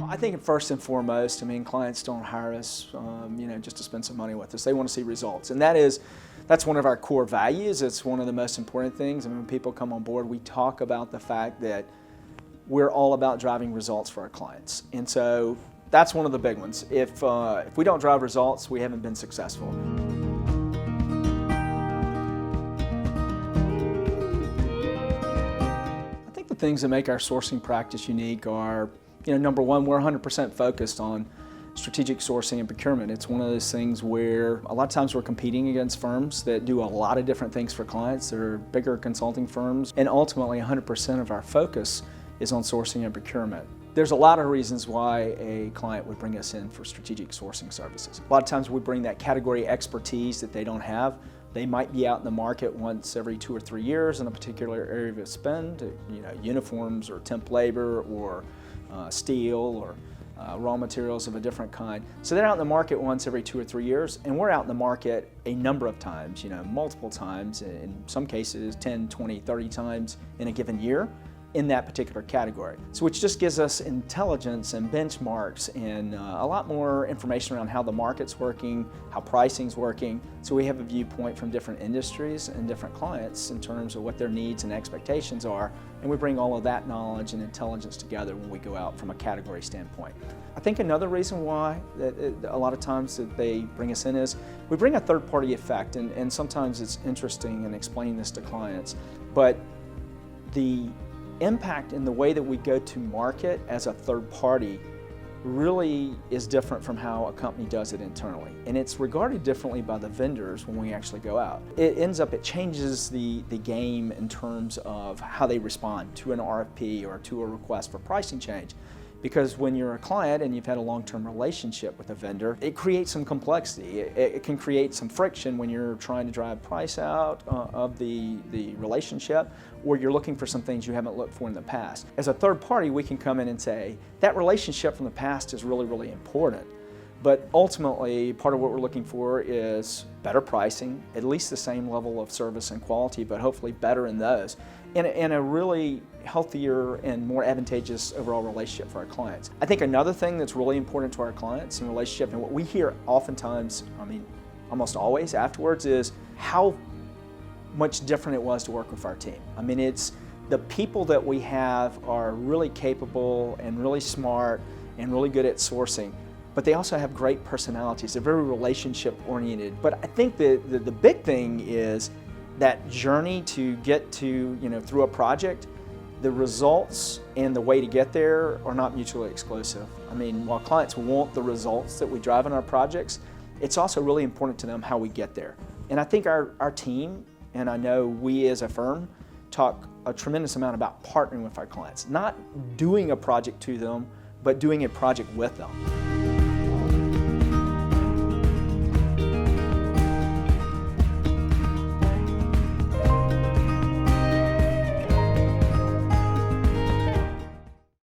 I think first and foremost, clients don't hire us, just to spend some money with us. They want to see results, and that's one of our core values. It's one of the most important things. When people come on board, we talk about the fact that we're all about driving results for our clients, and so that's one of the big ones. If we don't drive results, we haven't been successful. I think the things that make our sourcing practice unique are, number one, we're 100% focused on strategic sourcing and procurement. It's one of those things where a lot of times we're competing against firms that do a lot of different things for clients. They're bigger consulting firms, and ultimately 100% of our focus is on sourcing and procurement. There's a lot of reasons why a client would bring us in for strategic sourcing services. A lot of times we bring that category expertise that they don't have. They might be out in the market once every 2 or 3 years in a particular area of spend, uniforms or temp labor or steel or raw materials of a different kind. So they're out in the market once every 2 or 3 years, and we're out in the market a number of times, multiple times, in some cases 10, 20, 30 times in a given year in that particular category. So which just gives us intelligence and benchmarks and a lot more information around how the market's working, how pricing's working. So we have a viewpoint from different industries and different clients in terms of what their needs and expectations are, and we bring all of that knowledge and intelligence together when we go out from a category standpoint. I think another reason why a lot of times that they bring us in is we bring a third-party effect, and sometimes it's interesting in explaining this to clients, but the impact in the way that we go to market as a third party really is different from how a company does it internally. And it's regarded differently by the vendors when we actually go out. It changes the game in terms of how they respond to an RFP or to a request for pricing change. Because when you're a client and you've had a long-term relationship with a vendor, it creates some complexity. It can create some friction when you're trying to drive price out of the relationship, or you're looking for some things you haven't looked for in the past. As a third party, we can come in and say, that relationship from the past is really, really important. But ultimately, part of what we're looking for is better pricing, at least the same level of service and quality, but hopefully better in those, and a really healthier and more advantageous overall relationship for our clients. I think another thing that's really important to our clients in relationship, and what we hear oftentimes, almost always afterwards, is how much different it was to work with our team. It's the people that we have are really capable and really smart and really good at sourcing, but they also have great personalities. They're very relationship oriented. But I think the big thing is that journey to get to, through a project, the results and the way to get there are not mutually exclusive. While clients want the results that we drive in our projects, it's also really important to them how we get there. And I think our team, and I know we as a firm, talk a tremendous amount about partnering with our clients, not doing a project to them, but doing a project with them.